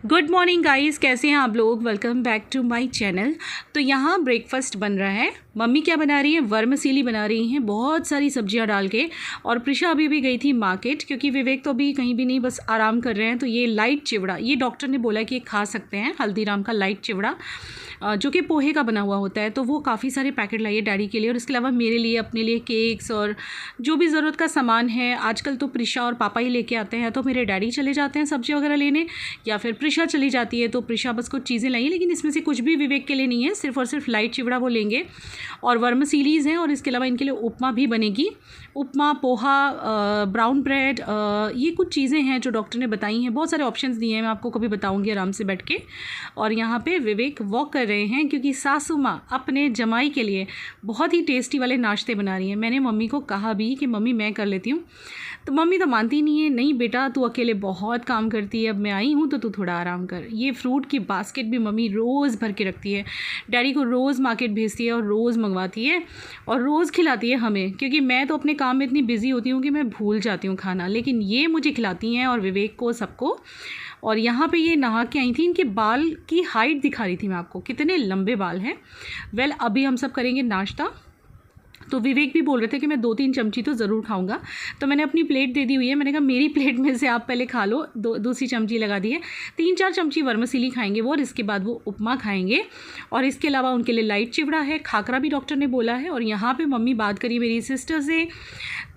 Good morning guys, कैसे हैं आप लोग। Welcome back to my channel. तो यहाँ ब्रेकफास्ट बन रहा है। मम्मी क्या बना रही हैं, वर्मसीली बना रही हैं बहुत सारी सब्जियाँ डाल के। और प्रिशा अभी भी गई थी मार्केट, क्योंकि विवेक तो अभी कहीं भी नहीं, बस आराम कर रहे हैं। तो ये लाइट चिवड़ा, ये डॉक्टर ने बोला कि ये खा सकते हैं, हल्दीराम का लाइट चिवड़ा जो कि पोहे का बना हुआ होता है। तो वो काफ़ी सारे पैकेट लाइए डैडी के लिए, और इसके अलावा मेरे लिए, अपने लिए केक्स और जो भी ज़रूरत का सामान है। आजकल तो प्रिशा और पापा ही लेके आते हैं, तो मेरे डैडी चले जाते हैं सब्जी वगैरह लेने, या फिर प्रिशा चली जाती है। तो प्रिशा बस कुछ चीज़ें लाई, लेकिन इसमें से कुछ भी विवेक के लिए नहीं है, सिर्फ और सिर्फ लाइट चिवड़ा वो लेंगे। और वर्मसीलीज़ हैं, और इसके अलावा इनके लिए उपमा भी बनेगी। उपमा, पोहा, ब्राउन ब्रेड, ये कुछ चीज़ें हैं जो डॉक्टर ने बताई हैं। बहुत सारे ऑप्शंस दिए हैं, मैं आपको कभी बताऊंगी आराम से बैठ के। और यहाँ पे विवेक वॉक कर रहे हैं, क्योंकि सासू माँ अपने जमाई के लिए बहुत ही टेस्टी वाले नाश्ते बना रही हैं। मैंने मम्मी को कहा भी कि मम्मी मैं कर लेती हूँ, तो मम्मी तो मानती नहीं है। नहीं बेटा, तू अकेले बहुत काम करती है, अब मैं आई हूँ तो तू थोड़ा आराम कर। ये फ्रूट की बास्केट भी मम्मी रोज़ भर के रखती है, डैडी को रोज़ मार्केट भेजती है और रोज़ मंगवाती है और रोज़ खिलाती है हमें, क्योंकि मैं तो अपने काम में इतनी बिजी होती हूँ कि मैं भूल जाती हूँ खाना, लेकिन ये मुझे खिलाती हैं और विवेक को, सबको। और यहाँ पे ये नहा के आई थी, इनके बाल की हाइट दिखा रही थी मैं आपको, कितने लंबे बाल हैं। वेल, अभी हम सब करेंगे नाश्ता। तो विवेक भी बोल रहे थे कि मैं 2-3 चमची तो ज़रूर खाऊंगा, तो मैंने अपनी प्लेट दे दी हुई है। मैंने कहा मेरी प्लेट में से आप पहले खा लो, दूसरी चमची लगा दी है। 3-4 चमची वर्मसीली खाएंगे वो, और इसके बाद वो उपमा खाएंगे। और इसके अलावा उनके लिए लाइट चिवड़ा है, खाकरा भी डॉक्टर ने बोला है। और यहाँ पे मम्मी बात करी मेरी सिस्टर से,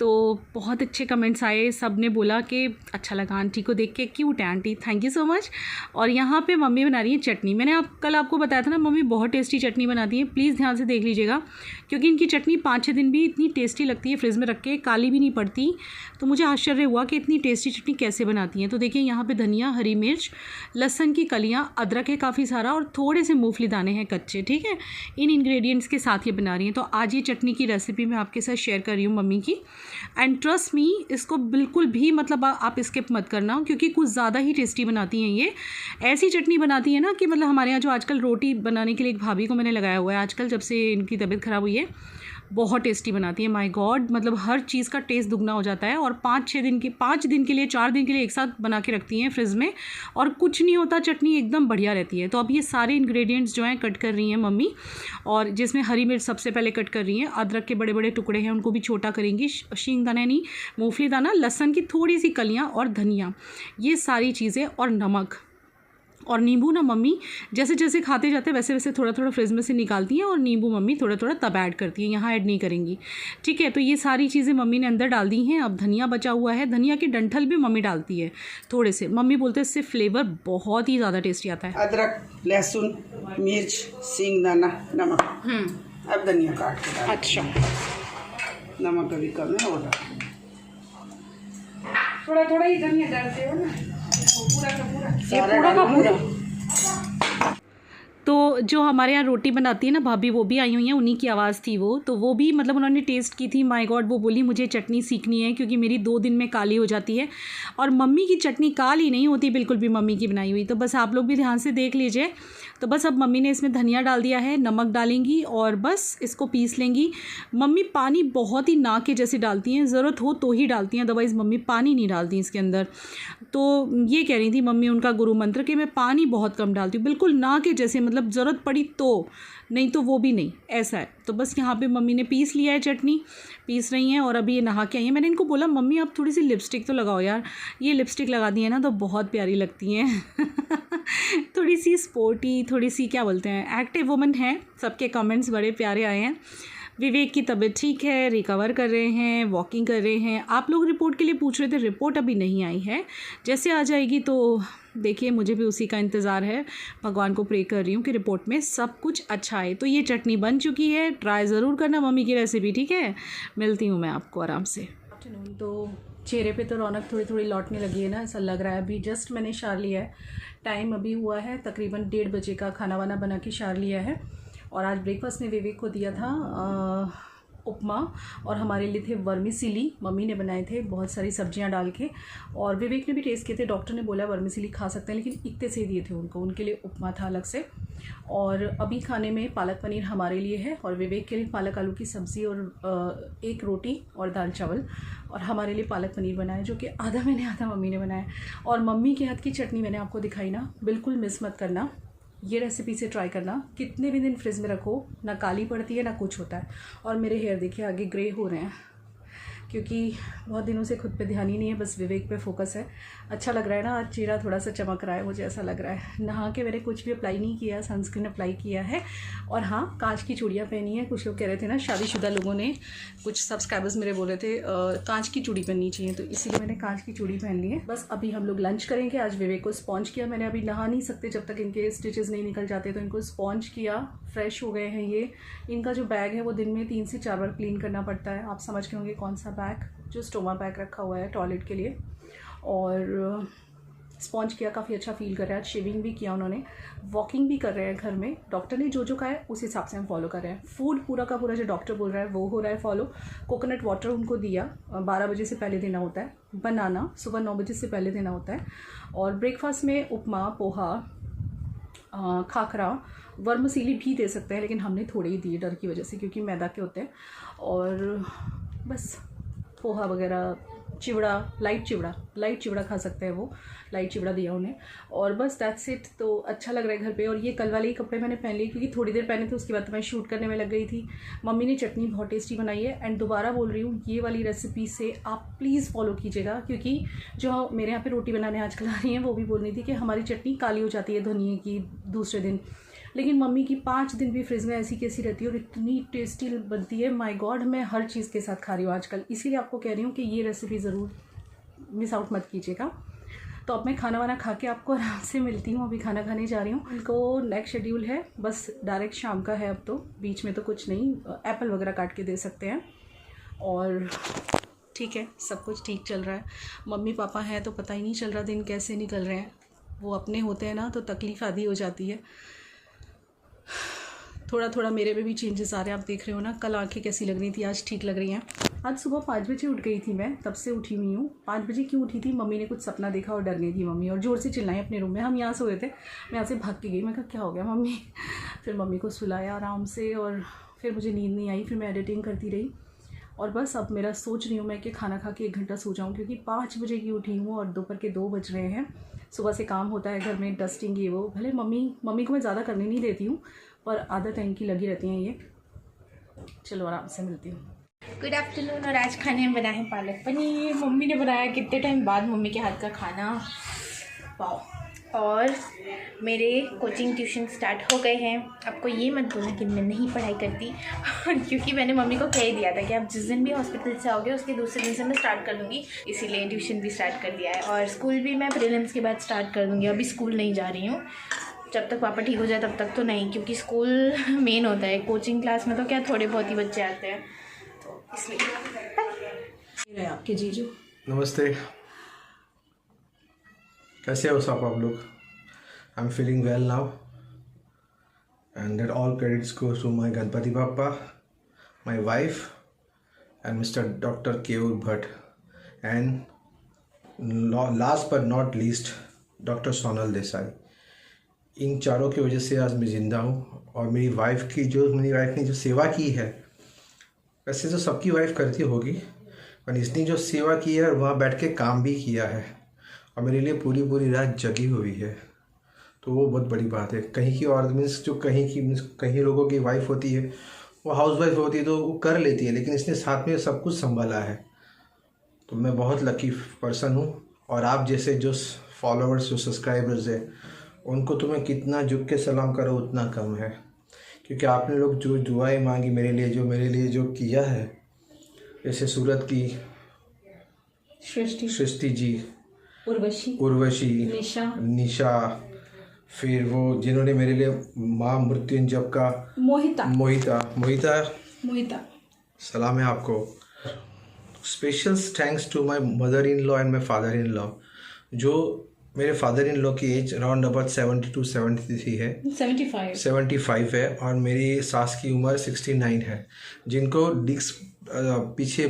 तो बहुत अच्छे कमेंट्स आए। सब ने बोला कि अच्छा लगा आंटी को देख के, क्यूट है aunty, thank you so much. और यहाँ पे मम्मी बना रही है चटनी। मैंने कल आपको बताया था ना, मम्मी बहुत टेस्टी चटनी बनाती है, प्लीज़ ध्यान से देख लीजिएगा, क्योंकि इनकी चटनी 5-6 दिन भी इतनी टेस्टी लगती है, फ्रिज में रख के काली भी नहीं पड़ती। तो मुझे आश्चर्य हुआ कि इतनी टेस्टी चटनी कैसे बनाती हैं। तो देखिए यहाँ पे धनिया, हरी मिर्च, लहसुन की कलियाँ, अदरक है काफ़ी सारा, और थोड़े से मूंगफली दाने हैं कच्चे, ठीक है। इन इंग्रेडिएंट्स के साथ ये बना रही हैं। तो आज ये चटनी की रेसिपी मैं आपके साथ शेयर कर रही हूँ मम्मी की। एंड ट्रस्ट मी, इसको बिल्कुल भी मतलब आप स्किप मत करना, क्योंकि कुछ ज़्यादा ही टेस्टी बनाती हैं ये। ऐसी चटनी बनाती है ना कि मतलब हमारे यहाँ जो आजकल रोटी बनाने के लिए एक भाभी को मैंने लगाया हुआ है आजकल, जब से इनकी तबीयत ख़राब हुई है, बहुत टेस्टी बनाती है। माय गॉड, मतलब हर चीज़ का टेस्ट दुगना हो जाता है। और 5 दिन के लिए 4 दिन के लिए एक साथ बना के रखती हैं फ्रिज में, और कुछ नहीं होता, चटनी एकदम बढ़िया रहती है। तो अब ये सारे इंग्रेडिएंट्स जो हैं कट कर रही हैं मम्मी, और जिसमें हरी मिर्च सबसे पहले कट कर रही हैं, अदरक के बड़े बड़े टुकड़े हैं उनको भी छोटा करेंगी, शींग दाना नहीं, मूंगफली दाना, लहसुन की थोड़ी सी कलियाँ और धनिया, ये सारी चीज़ें, और नमक और नींबू ना मम्मी जैसे जैसे खाते जाते हैं वैसे वैसे थोड़ा थोड़ा फ्रिज में से निकालती हैं, और नींबू मम्मी थोड़ा थोड़ा तब ऐड करती हैं, यहाँ ऐड नहीं करेंगी, ठीक है। तो ये सारी चीज़ें मम्मी ने अंदर डाल दी हैं। अब धनिया बचा हुआ है, धनिया के डंठल भी मम्मी डालती है थोड़े से, मम्मी बोलते हैं इससे फ्लेवर बहुत ही ज़्यादा टेस्टी आता है। अदरक, लहसुन, मिर्च, सींग दाना, नमक। अब धनिया काट के डाल। अच्छा, नमक अभी कम है, और थोड़ा थोड़ा ही धनिया डालते हो ना, पूरा का पूरा, ये पूरा का पूरा। तो जो हमारे यहाँ रोटी बनाती है ना भाभी, वो भी आई हुई हैं, उन्हीं की आवाज़ थी वो। तो वो भी मतलब उन्होंने टेस्ट की थी। माय गॉड, वो बोली मुझे चटनी सीखनी है, क्योंकि मेरी 2 दिन में काली हो जाती है। और मम्मी की चटनी काली नहीं होती बिल्कुल भी, मम्मी की बनाई हुई। तो बस आप लोग भी ध्यान से देख लीजिए। तो बस अब मम्मी ने इसमें धनिया डाल दिया है, नमक डालेंगी और बस इसको पीस लेंगी। मम्मी पानी बहुत ही ना के जैसे डालती हैं, ज़रूरत हो तो ही डालती हैं, अदरवाइज़ मम्मी पानी नहीं डालती इसके अंदर। तो ये कह रही थी मम्मी, उनका गुरु मंत्र, कि मैं पानी बहुत कम डालती हूँ, बिल्कुल ना के जैसे, मतलब ज़रूरत पड़ी तो, नहीं तो वो भी नहीं, ऐसा है। तो बस यहाँ पे मम्मी ने पीस लिया है, चटनी पीस रही हैं, और अभी ये नहा के आई हैं। मैंने इनको बोला मम्मी आप थोड़ी सी लिपस्टिक तो लगाओ यार, ये लिपस्टिक लगा दी है ना तो बहुत प्यारी लगती हैं थोड़ी सी स्पोर्टी, थोड़ी सी क्या बोलते हैं, एक्टिव वुमन है। सबके कमेंट्स बड़े प्यारे आए हैं। विवेक की तबीयत ठीक है, रिकवर कर रहे हैं, वॉकिंग कर रहे हैं। आप लोग रिपोर्ट के लिए पूछ रहे थे, रिपोर्ट अभी नहीं आई है, जैसे आ जाएगी तो देखिए, मुझे भी उसी का इंतज़ार है। भगवान को प्रे कर रही हूँ कि रिपोर्ट में सब कुछ अच्छा आए। तो ये चटनी बन चुकी है, ट्राई ज़रूर करना मम्मी की रेसिपी, ठीक है। मिलती हूँ मैं आपको आराम से। आफ्टरनून। तो चेहरे पे तो रौनक थोड़ी थोड़ी लौटने लगी है ना, ऐसा लग रहा है। अभी जस्ट मैंने शार लिया है, टाइम अभी हुआ है तकरीबन 1:30 बजे का, खाना वाना बना के शार लिया है। और आज ब्रेकफास्ट में विवेक को दिया था उपमा और हमारे लिए थे वर्मिसेली, मम्मी ने बनाए थे बहुत सारी सब्जियां डाल के। और विवेक ने भी टेस्ट किए थे, डॉक्टर ने बोला वर्मिसेली खा सकते हैं, लेकिन इतने से दिए थे उनको, उनके लिए उपमा था अलग से। और अभी खाने में पालक पनीर हमारे लिए है और विवेक के लिए पालक आलू की सब्ज़ी और एक रोटी और दाल चावल। और हमारे लिए पालक पनीर बनाया, जो कि आधा मैंने आधा मम्मी ने बनाया। और मम्मी के हाथ की चटनी मैंने आपको दिखाई ना, बिल्कुल मिस मत करना, ये रेसिपी से ट्राई करना। कितने भी दिन फ्रिज में रखो ना काली पड़ती है ना कुछ होता है। और मेरे हेयर देखिए आगे ग्रे हो रहे हैं, क्योंकि बहुत दिनों से खुद पे ध्यान ही नहीं है, बस विवेक पे फोकस है। अच्छा लग रहा है ना, आज चेहरा थोड़ा सा चमक रहा है, मुझे ऐसा लग रहा है। नहा के मैंने कुछ भी अप्लाई नहीं किया, सनस्क्रीन अप्लाई किया है। और हाँ, कांच की चूड़ियाँ पहनी है। कुछ लोग कह रहे थे ना, शादीशुदा लोगों ने, कुछ सब्सक्राइबर्स मेरे बोल रहे थे कांच की चूड़ी पहननी चाहिए, तो इसीलिए मैंने कांच की चूड़ी पहन ली है। बस अभी हम लोग लंच करेंगे। आज विवेक को स्पॉन्ज किया मैंने, अभी नहा नहीं सकते जब तक इनके स्टिचेस नहीं निकल जाते, तो इनको स्पॉन्ज किया, फ्रेश हो गए हैं ये। इनका जो बैग है वो दिन में 3 से 4 बार क्लीन करना पड़ता है। आप समझ के होंगे कौन सा बैग, जो स्टोमा बैग रखा हुआ है टॉयलेट के लिए। और स्पॉन्ज किया, काफ़ी अच्छा फील कर रहा है। आज शेविंग भी किया उन्होंने, वॉकिंग भी कर रहे हैं घर में। डॉक्टर ने जो जो कहा है उस हिसाब से हम फॉलो कर रहे हैं। फूड पूरा का पूरा जो डॉक्टर बोल रहा है वो हो रहा है फॉलो। कोकोनट वाटर उनको दिया, 12 बजे से पहले देना होता है। बनाना सुबह 9 बजे से पहले देना होता है। और ब्रेकफास्ट में उपमा, पोहा, खाखरा, वर्मसीली भी दे सकते हैं, लेकिन हमने थोड़े ही दिए डर की वजह से, क्योंकि मैदा के होते हैं। और बस पोहा वगैरह, चिवड़ा, लाइट चिवड़ा खा सकते हैं वो, लाइट चिवड़ा दिया उन्हें। और बस दैट्स इट। तो अच्छा लग रहा है घर पे। और ये कल वाले ही कपड़े मैंने पहन लिए, क्योंकि थोड़ी देर पहने थे, उसके बाद तो मैं शूट करने में लग गई थी। मम्मी ने चटनी बहुत टेस्टी बनाई है। एंड दोबारा बोल रही हूँ, ये वाली रेसिपी से आप प्लीज़ फॉलो कीजिएगा, क्योंकि जो मेरे यहाँ पे रोटी बनाने आजकल आ रही हैं, वो भी बोल रही थी कि हमारी चटनी काली हो जाती है धनिए की दूसरे दिन, लेकिन मम्मी की 5 दिन भी फ्रिज में ऐसी कैसी रहती है और इतनी टेस्टी बनती है। माय गॉड, मैं हर चीज़ के साथ खा रही हूँ आजकल, इसीलिए आपको कह रही हूँ कि ये रेसिपी ज़रूर मिस आउट मत कीजिएगा। तो अब मैं खाना वाना खा के आपको आराम से मिलती हूँ। अभी खाना खाने जा रही हूँ। इनको नेक्स्ट शेड्यूल है, बस डायरेक्ट शाम का है अब तो, बीच में तो कुछ नहीं। एप्पल वगैरह काट के दे सकते हैं। और ठीक है, सब कुछ ठीक चल रहा है। मम्मी पापा हैं तो पता ही नहीं चल रहा दिन कैसे निकल रहे हैं। वो अपने होते हैं ना तो तकलीफ़ आधी हो जाती है। थोड़ा थोड़ा मेरे में भी चेंजेस आ रहे हैं, आप देख रहे हो ना। कल आंखें कैसी लग रही थी, आज ठीक लग रही हैं। आज सुबह 5 बजे उठ गई थी मैं, तब से उठी हुई हूँ। 5 बजे क्यों उठी थी, मम्मी ने कुछ सपना देखा और डर गई थी मम्मी, और ज़ोर से चिल्लाई अपने रूम में। हम यहाँ सोए थे, मैं यहाँ से भाग के गई। मैं कहा क्या हो गया मम्मी। फिर मम्मी को सुलाया आराम से, और फिर मुझे नींद नहीं आई। फिर मैं एडिटिंग करती रही। और बस अब मेरा सोच रही हूँ मैं कि खाना खा के 1 घंटा सो जाऊँ, क्योंकि 5 बजे की उठी हूँ और दोपहर के 2 बज रहे हैं। सुबह से काम होता है घर में, डस्टिंग ये वो। भले मम्मी को मैं ज़्यादा करने नहीं देती हूँ, पर आदत है इनकी लगी रहती हैं ये। चलो आराम से मिलती हूँ। Good afternoon. और आज खाने में बना है पालक पनीर। मम्मी ने बनाया, कितने टाइम बाद मम्मी के हाथ का खाना, वाह। और मेरे कोचिंग ट्यूशन स्टार्ट हो गए हैं। आपको ये मत बोलना कि मैं नहीं पढ़ाई करती क्योंकि मैंने मम्मी को कह ही दिया था कि आप जिस दिन भी हॉस्पिटल से आओगे उसके दूसरे दिन से मैं स्टार्ट कर दूँगी, इसीलिए ट्यूशन भी स्टार्ट कर दिया है। और स्कूल भी मैं प्रीलिम्स के बाद स्टार्ट कर दूँगी। अभी स्कूल नहीं जा रही हूँ, जब तक पापा ठीक हो जाए तब तक तो नहीं, क्योंकि स्कूल मेन होता है। कोचिंग क्लास में तो क्या थोड़े बहुत ही बच्चे आते हैं, तो इसलिए। आपके जीजू नमस्ते, कैसे हो सब आप लोग? I am feeling well now and that all credits goes to my Ganpati Bappa, my wife and mister doctor Keyur Bhatt, and last but not least doctor Sonal Desai. इन चारों की वजह से आज मैं ज़िंदा हूँ। और मेरी वाइफ ने जो सेवा की है, वैसे तो सबकी वाइफ करती होगी, पर इसने जो सेवा की है वहाँ बैठ के काम भी किया है और मेरे लिए पूरी रात जगी हुई है, तो वो बहुत बड़ी बात है। कहीं की औरत मीन्स जो कहीं लोगों की वाइफ होती है वो हाउस वाइफ होती है तो वो कर लेती है, लेकिन इसने साथ में सब कुछ संभाला है। तो मैं बहुत लकी पर्सन हूँ। और आप जैसे जो फॉलोअर्स, जो सब्सक्राइबर्स है, उनको तो मैं कितना झुक के सलाम करूँ उतना कम है, क्योंकि आपने लोग जो दुआएं मांगी मेरे लिए जो किया है, जैसे सूरत की सृष्टि जी, उर्वशी, निशा, फिर वो जिन्होंने मेरे लिए माँ मृत्युंजय का मोहिता, सलाम है आपको। Special thanks to my mother in law and my father in law, जो मेरे फादर इन लॉ की एज अराउंड अबाउट 72-73 है, 75 है, और मेरी सास की उम्र 69 है। जिनको डिस्क पीछे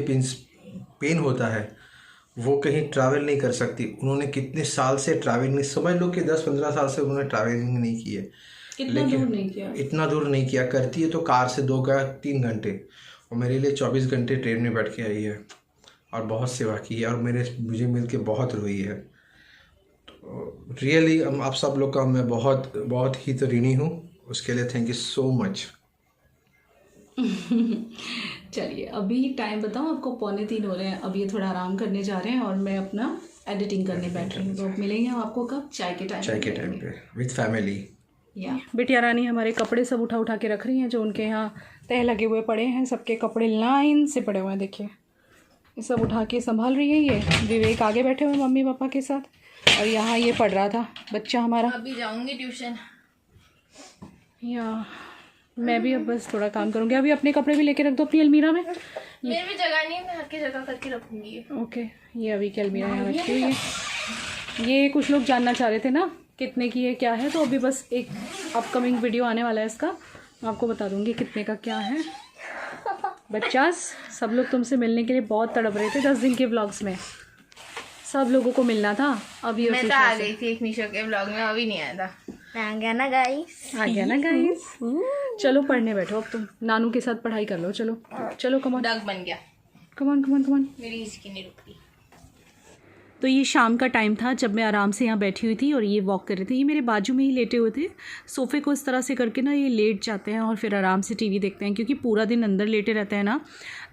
पेन होता है वो कहीं ट्रैवल नहीं कर सकती। उन्होंने कितने साल से ट्रैवल नहीं, समझ लो कि 10-15 साल से उन्होंने ट्रैवलिंग नहीं की है। इतना दूर नहीं किया। करती है तो कार से 2-3 घंटे, और मेरे लिए 24 घंटे ट्रेन में बैठ के आई है और बहुत सेवा की है, और मुझे मिल के बहुत रोई है। तो रियली आप सब लोग का मैं बहुत बहुत ही तो ऋणी हूँ, उसके लिए थैंक यू सो मच। चलिए अभी टाइम बताऊँ आपको, 2:45 हो रहे हैं। अब ये थोड़ा आराम करने जा रहे हैं और मैं अपना एडिटिंग करने बैठ रही हूँ। तो मिलेंगे हम आपको कब? चाय के टाइम पे विद फैमिली। या बिटिया रानी हमारे कपड़े सब उठा के रख रही हैं, जो उनके यहाँ तह लगे हुए पड़े हैं। सबके कपड़े लाइन से पड़े हुए हैं, देखिए ये सब उठा के संभाल रही है। ये विवेक आगे बैठे हुए मम्मी पापा के साथ, और यहाँ ये पढ़ रहा था बच्चा हमारा। अभी जाऊंगी ट्यूशन। या मैं भी अब बस थोड़ा काम करूँगी। अभी अपने कपड़े भी लेके रख दो अपनी अलमीरा में। मेरे भी जगह नहीं है, मैं आके जगह करके रखूंगी। ओके, ये अभी की अलमीरा यहाँ रखी हुई है। ये कुछ लोग जानना चाह रहे थे ना कितने की है क्या है, तो अभी बस एक अपकमिंग वीडियो आने वाला है इसका, मैं आपको बता दूंगी कितने का क्या है। बच्चास सब लोग तुमसे मिलने के लिए बहुत तड़प रहे थे 10 दिन के व्लॉग्स में, सब लोगों को मिलना था। अभी मैं तो आ गई थी एक निशा के व्लॉग में, अभी नहीं आया था। आ गया ना गाइस। चलो पढ़ने बैठो अब तुम, नानू के साथ पढ़ाई कर लो। चलो कमान, डग बन गया। कमान। मेरी इसकी नहीं रुक रही। तो ये शाम का टाइम था जब मैं आराम से यहाँ बैठी हुई थी और ये वॉक कर रहे थे। ये मेरे बाजू में ही लेटे हुए थे, सोफ़े को इस तरह से करके ना ये लेट जाते हैं और फिर आराम से टीवी देखते हैं, क्योंकि पूरा दिन अंदर लेटे रहते हैं ना,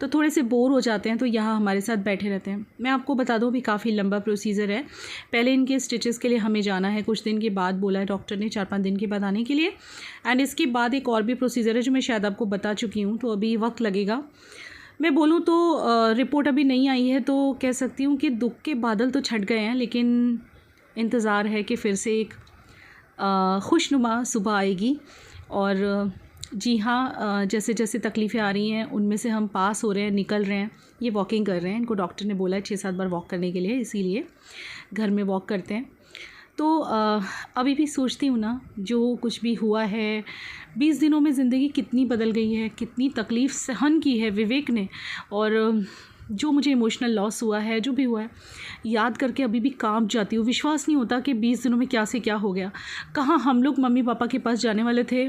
तो थोड़े से बोर हो जाते हैं, तो यहाँ हमारे साथ बैठे रहते हैं। मैं आपको बता दूँ अभी काफ़ी लंबा प्रोसीजर है। पहले इनके स्टिचेस के लिए हमें जाना है, कुछ दिन के बाद बोला है डॉक्टर ने, 4-5 दिन के बाद आने के लिए। एंड इसके बाद एक और भी प्रोसीजर है जो मैं शायद आपको बता चुकी हूँ, तो अभी वक्त लगेगा। मैं बोलूँ तो रिपोर्ट अभी नहीं आई है, तो कह सकती हूँ कि दुख के बादल तो छट गए हैं, लेकिन इंतज़ार है कि फिर से एक खुशनुमा सुबह आएगी। और जी हाँ, जैसे जैसे तकलीफ़ें आ रही हैं उनमें से हम पास हो रहे हैं, निकल रहे हैं। ये वॉकिंग कर रहे हैं, इनको डॉक्टर ने बोला है 6-7 बार वॉक करने के लिए, इसीलिए घर में वॉक करते हैं। तो अभी भी सोचती हूँ ना, जो कुछ भी हुआ है 20 दिनों में ज़िंदगी कितनी बदल गई है, कितनी तकलीफ़ सहन की है विवेक ने, और जो मुझे इमोशनल लॉस हुआ है, जो भी हुआ है, याद करके अभी भी कांप जाती हूँ। विश्वास नहीं होता कि 20 दिनों में क्या से क्या हो गया। कहाँ हम लोग मम्मी पापा के पास जाने वाले थे,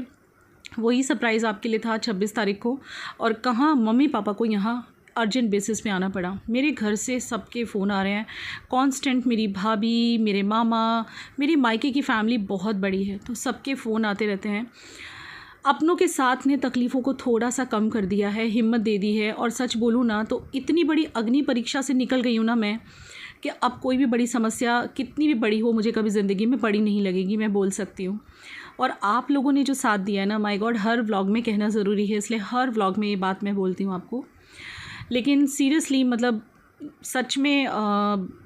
वही सरप्राइज़ आपके लिए था 26 तारीख को, और कहाँ मम्मी पापा को यहाँ अर्जेंट बेसिस पे आना पड़ा। मेरे घर से सबके फ़ोन आ रहे हैं कांस्टेंट। मेरी भाभी, मेरे मामा, मेरी मायके की फ़ैमिली बहुत बड़ी है, तो सबके फ़ोन आते रहते हैं। अपनों के साथ ने तकलीफ़ों को थोड़ा सा कम कर दिया है, हिम्मत दे दी है। और सच बोलूँ ना तो इतनी बड़ी अग्नि परीक्षा से निकल गई हूँ ना मैं, कि अब कोई भी बड़ी समस्या कितनी भी बड़ी हो मुझे कभी ज़िंदगी में बड़ी नहीं लगेगी, मैं बोल सकती हूँ। और आप लोगों ने जो साथ दिया है ना, माय गॉड, हर व्लॉग में कहना ज़रूरी है, इसलिए हर व्लॉग में ये बात मैं बोलती हूँ आपको। लेकिन सीरियसली मतलब सच में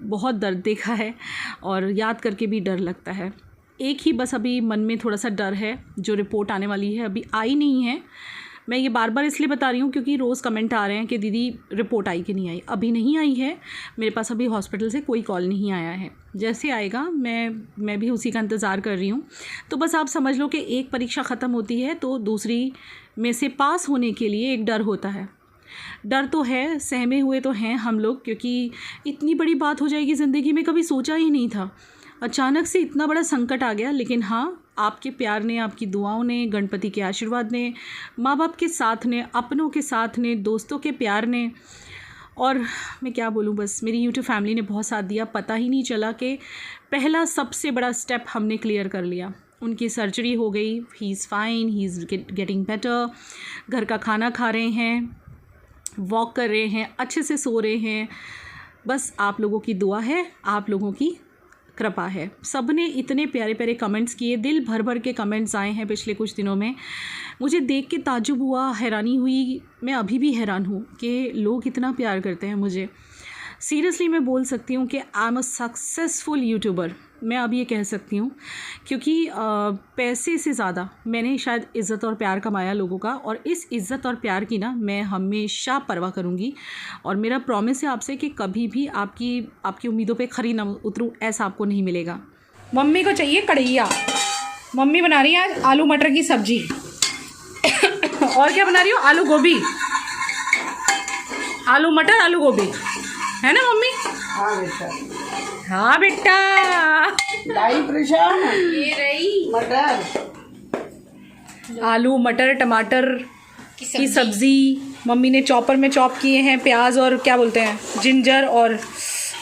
बहुत दर्द देखा है, और याद करके भी डर लगता है। एक ही बस अभी मन में थोड़ा सा डर है, जो रिपोर्ट आने वाली है, अभी आई नहीं है। मैं ये बार बार इसलिए बता रही हूँ क्योंकि रोज़ कमेंट आ रहे हैं कि दीदी रिपोर्ट आई कि नहीं आई। अभी नहीं आई है, मेरे पास अभी हॉस्पिटल से कोई कॉल नहीं आया है। जैसे आएगा मैं भी उसी का इंतज़ार कर रही हूँ। तो बस आप समझ लो कि एक परीक्षा ख़त्म होती है तो दूसरी में से पास होने के लिए एक डर होता है। डर तो है, सहमे हुए तो हैं हम लोग, क्योंकि इतनी बड़ी बात हो जाएगी ज़िंदगी में कभी सोचा ही नहीं था। अचानक से इतना बड़ा संकट आ गया। लेकिन हाँ, आपके प्यार ने, आपकी दुआओं ने, गणपति के आशीर्वाद ने, माँ बाप के साथ ने, अपनों के साथ ने, दोस्तों के प्यार ने, और मैं क्या बोलूँ, बस मेरी यूट्यूब फैमिली ने बहुत साथ दिया। पता ही नहीं चला कि पहला सबसे बड़ा स्टेप हमने क्लियर कर लिया। उनकी सर्जरी हो गई, he is fine, he is getting better, घर का खाना खा रहे हैं, वॉक कर रहे हैं, अच्छे से सो रहे हैं। बस आप लोगों की दुआ है, आप लोगों की कृपा है। सब ने इतने प्यारे प्यारे कमेंट्स किए, दिल भर भर के कमेंट्स आए हैं पिछले कुछ दिनों में। मुझे देख के ताज्जुब हुआ, हैरानी हुई। मैं अभी भी हैरान हूँ कि लोग इतना प्यार करते हैं मुझे। सीरियसली मैं बोल सकती हूँ कि I am a successful YouTuber. मैं अब ये कह सकती हूँ, क्योंकि पैसे से ज़्यादा मैंने शायद इज़्ज़त और प्यार कमाया लोगों का, और इस इज़्ज़त और प्यार की ना मैं हमेशा परवाह करूँगी। और मेरा प्रॉमिस है आपसे कि कभी भी आपकी उम्मीदों पे खरी ना उतरूँ, ऐसा आपको नहीं मिलेगा। मम्मी को चाहिए कढ़ैया। मम्मी बना रही है आज आलू मटर की सब्जी। और क्या बना रही हो? आलू गोभी, आलू मटर, आलू गोभी, है ना मम्मी? हाँ बेटा, हाँ बेटा। लाई प्रिशा, ये रही मटर, आलू मटर टमाटर की सब्ज़ी मम्मी ने चॉपर में चॉप किए हैं। प्याज और क्या बोलते हैं, जिंजर और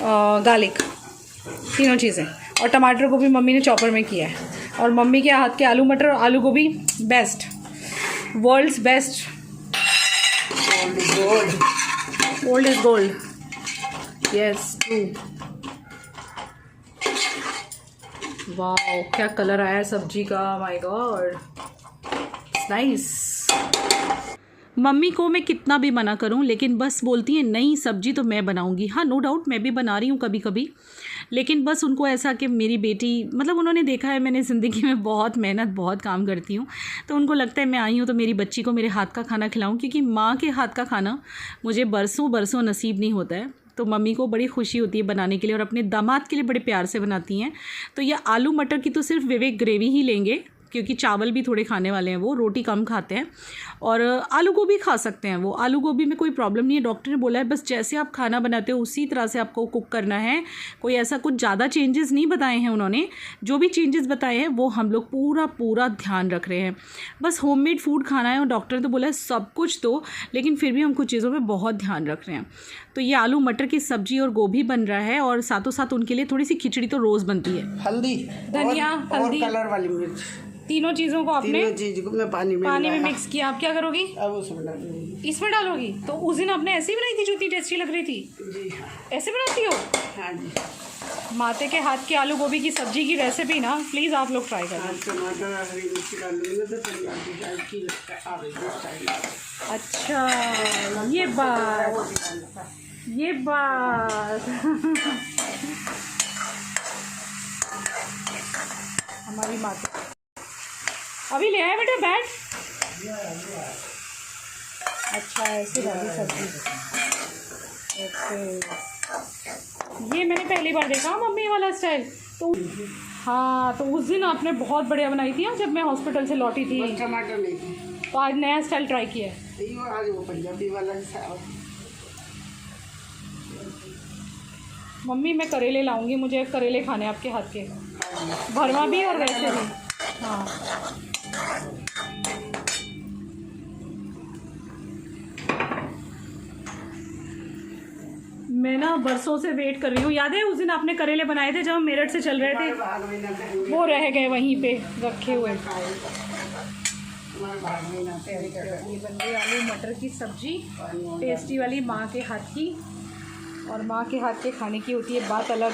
गार्लिक, तीनों चीज़ें। और टमाटर को भी मम्मी ने चॉपर में किया है। और मम्मी के हाथ के आलू मटर और आलू गोभी best, world's best. Old is gold, yes true. वाह क्या कलर आया है सब्जी का, माय गॉड, नाइस। मम्मी को मैं कितना भी मना करूं लेकिन बस बोलती है नहीं सब्जी तो मैं बनाऊंगी। हाँ नो डाउट मैं भी बना रही हूँ कभी कभी, लेकिन बस उनको ऐसा कि मेरी बेटी, मतलब उन्होंने देखा है मैंने ज़िंदगी में बहुत मेहनत बहुत काम करती हूँ, तो उनको लगता है मैं आई हूँ तो मेरी बच्ची को मेरे हाथ का खाना खिलाऊँ, क्योंकि माँ के हाथ का खाना मुझे बरसों बरसों नसीब नहीं होता है। तो मम्मी को बड़ी खुशी होती है बनाने के लिए, और अपने दामाद के लिए बड़े प्यार से बनाती हैं। तो ये आलू मटर की तो सिर्फ विवेक ग्रेवी ही लेंगे, क्योंकि चावल भी थोड़े खाने वाले हैं, वो रोटी कम खाते हैं। और आलू गोभी खा सकते हैं वो, आलू गोभी में कोई प्रॉब्लम नहीं है। डॉक्टर ने बोला है बस जैसे आप खाना बनाते हो उसी तरह से आपको कुक करना है, कोई ऐसा कुछ ज़्यादा चेंजेस नहीं बताए हैं उन्होंने। जो भी चेंजेस बताए हैं वो हम लोग पूरा ध्यान रख रहे हैं। बस होममेड फूड खाना है, और डॉक्टर ने तो बोला है सब कुछ दो, लेकिन फिर भी हम कुछ चीज़ों में बहुत ध्यान रख रहे हैं। तो ये आलू मटर की सब्जी और गोभी बन रहा है, और साथों साथ उनके लिए थोड़ी सी खिचड़ी तो रोज़ बनती है। हल्दी, धनिया, हल्दी, कलर वाली मिर्च, तीनों चीज़ों को आपने तीनों चीज को मैं पानी में पानी में मिलाया। मिक्स किया। आप क्या करोगी? अब उसमें डाल दूंगी। इसमें डालोगी? तो उस दिन आपने ऐसी बनाई थी जो इतनी टेस्टी लग रही थी, जी हाँ, ऐसे बनाती हो? हाँ जी। माते के हाथ की आलू गोभी की सब्जी की रेसिपी ना प्लीज़ आप लोग ट्राई करना। टमाटर हरी मिर्ची डाल दूंगी तो धनिया की डाल की आ रही है स्टाइल। अच्छा ये बात हमारी माता अभी ले आए बेटा बैठ। अच्छा ऐसे डाली सब्जी, ओके। ये मैंने पहली बार देखा मम्मी वाला स्टाइल। तो हाँ, तो उस दिन आपने बहुत बढ़िया बनाई थी जब मैं हॉस्पिटल से लौटी थी। टमाटर नहीं थी, तो आज नया स्टाइल ट्राई किया है। आज वो पंजाबी वाला मम्मी मैं करेले लाऊंगी, मुझे करेले खाने आपके हाथ के, भरवा भी और वैसे भी। हाँ मैं ना बरसों से वेट कर रही हूँ। याद है उस दिन आपने करेले बनाए थे जब हम मेरठ से चल रहे थे, वो रह गए वहीं पे रखे हुए। ये बन गई आलू मटर की सब्जी, टेस्टी वाली माँ के हाथ की। और माँ के हाथ के खाने की होती है बात अलग।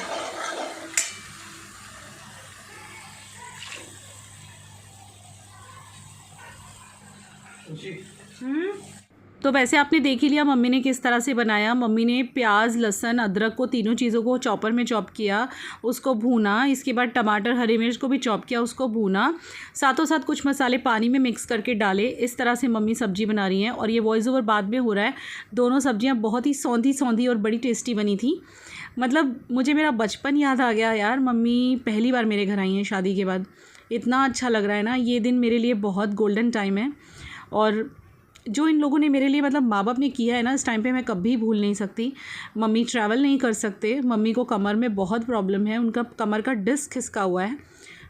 तो वैसे आपने देख ही लिया मम्मी ने किस तरह से बनाया। मम्मी ने प्याज लहसुन अदरक को तीनों चीज़ों को चॉपर में चॉप किया, उसको भूना, इसके बाद टमाटर हरी मिर्च को भी चॉप किया, उसको भूना, साथों साथ कुछ मसाले पानी में मिक्स करके डाले। इस तरह से मम्मी सब्ज़ी बना रही हैं, और ये वॉइस ओवर बाद में हो रहा है। दोनों सब्जियाँ बहुत ही सौंधी सौंधी और बड़ी टेस्टी बनी थी। मतलब मुझे मेरा बचपन याद आ गया यार। मम्मी पहली बार मेरे घर आई हैं शादी के बाद, इतना अच्छा लग रहा है ना। ये दिन मेरे लिए बहुत गोल्डन टाइम है, और जो इन लोगों ने मेरे लिए मतलब माँ बाप ने किया है ना इस टाइम पे मैं कभी भूल नहीं सकती। मम्मी ट्रैवल नहीं कर सकते, मम्मी को कमर में बहुत प्रॉब्लम है, उनका कमर का डिस्क खिसका हुआ है,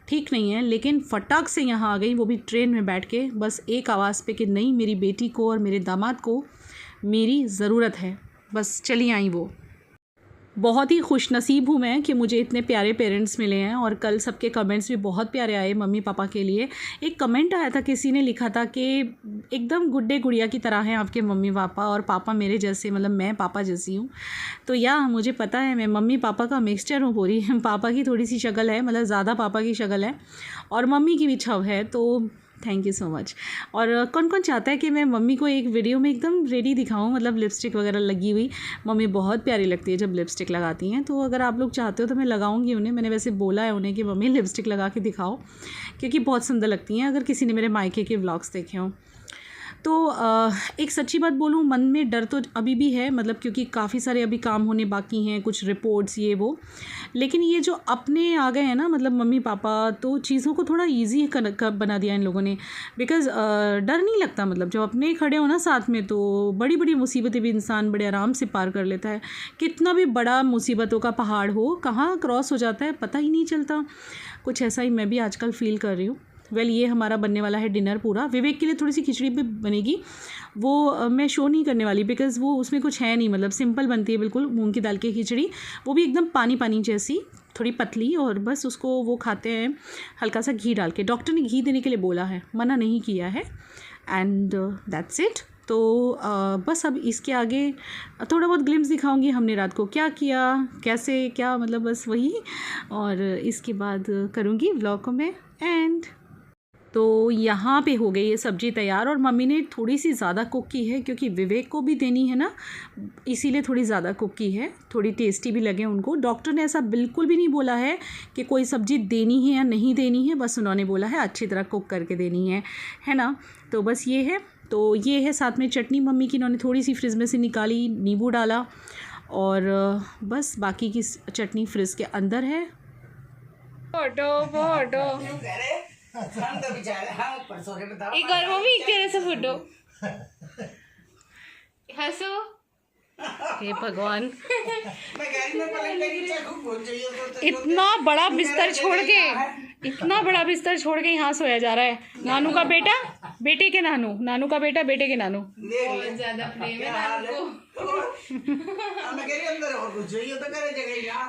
ठीक नहीं है, लेकिन फटाक से यहाँ आ गई, वो भी ट्रेन में बैठ के, बस एक आवाज़ पे कि नहीं मेरी बेटी को और मेरे दामाद को मेरी ज़रूरत है, बस चली आई वो। बहुत ही खुशनसीब हूँ मैं कि मुझे इतने प्यारे पेरेंट्स मिले हैं, और कल सबके कमेंट्स भी बहुत प्यारे आए मम्मी पापा के लिए। एक कमेंट आया था, किसी ने लिखा था कि एकदम गुड्डे गुड़िया की तरह हैं आपके मम्मी पापा, और पापा मेरे जैसे, मतलब मैं पापा जैसी हूँ। तो या मुझे पता है मैं मम्मी पापा का मिक्सचर हूँ पूरी। पापा की थोड़ी सी शक्ल है, मतलब ज़्यादा पापा की शक्ल है, और मम्मी की भी छव है। तो थैंक यू सो मच। और कौन कौन चाहता है कि मैं मम्मी को एक वीडियो में एकदम रेडी दिखाऊं, मतलब लिपस्टिक वगैरह लगी हुई। मम्मी बहुत प्यारी लगती है जब लिपस्टिक लगाती हैं, तो अगर आप लोग चाहते हो तो मैं लगाऊंगी उन्हें। मैंने वैसे बोला है उन्हें कि मम्मी लिपस्टिक लगा के दिखाओ, क्योंकि बहुत सुंदर लगती हैं, अगर किसी ने मेरे मायके के व्लॉग्स देखे हों। तो एक सच्ची बात बोलूँ, मन में डर तो अभी भी है, मतलब क्योंकि काफ़ी सारे अभी काम होने बाकी हैं, कुछ रिपोर्ट्स ये वो, लेकिन ये जो अपने आ गए हैं ना, मतलब मम्मी पापा, तो चीज़ों को थोड़ा ईजी बना दिया इन लोगों ने। बिकॉज़ डर नहीं लगता, मतलब जब अपने खड़े हो ना साथ में, तो बड़ी बड़ी मुसीबतें भी इंसान बड़े आराम से पार कर लेता है। कितना भी बड़ा मुसीबतों का पहाड़ हो, कहाँ क्रॉस हो जाता है पता ही नहीं चलता। कुछ ऐसा ही मैं भी आजकल फ़ील कर रही हूँ। ये हमारा बनने वाला है डिनर पूरा। विवेक के लिए थोड़ी सी खिचड़ी भी बनेगी, वो मैं शो नहीं करने वाली बिकॉज़ वो उसमें कुछ है नहीं, मतलब सिंपल बनती है बिल्कुल मूंग की दाल की खिचड़ी, वो भी एकदम पानी पानी जैसी, थोड़ी पतली, और बस उसको वो खाते हैं हल्का सा घी डाल के। डॉक्टर ने घी देने के लिए बोला है, मना नहीं किया है, एंड दैट्स इट। तो बस अब इसके आगे थोड़ा बहुत ग्लिम्स दिखाऊंगी हमने रात को क्या किया, कैसे क्या, मतलब बस वही, और इसके बाद करूँगी व्लॉग को मैं एंड। तो यहाँ पे हो गई ये सब्ज़ी तैयार, और मम्मी ने थोड़ी सी ज़्यादा कुक की है क्योंकि विवेक को भी देनी है ना, इसीलिए थोड़ी ज़्यादा कुक की है, थोड़ी टेस्टी भी लगे उनको। डॉक्टर ने ऐसा बिल्कुल भी नहीं बोला है कि कोई सब्ज़ी देनी है या नहीं देनी है, बस उन्होंने बोला है अच्छी तरह कुक करके देनी है ना। तो बस ये है, तो ये है साथ में चटनी मम्मी की, इन्होंने थोड़ी सी फ्रिज में से निकाली, नींबू डाला, और बस बाकी की चटनी फ्रिज के अंदर है। एक और वो भी एक तेरे से फोटो हंसो। हे भगवान, मैं गाड़ी में पलंग पे नीचे खूब भूल जाइए तो इतना बड़ा बिस्तर छोड़ के, इतना बड़ा बिस्तर छोड़ के यहाँ सोया जा रहा है। नानू का बेटा बेटे के नानू, नानू का बेटा बेटे के नानू। बहुत ज्यादा प्रेम है नानू को। मैं कह रही अंदर और कुछ चाहिए तो करे जगह यहाँ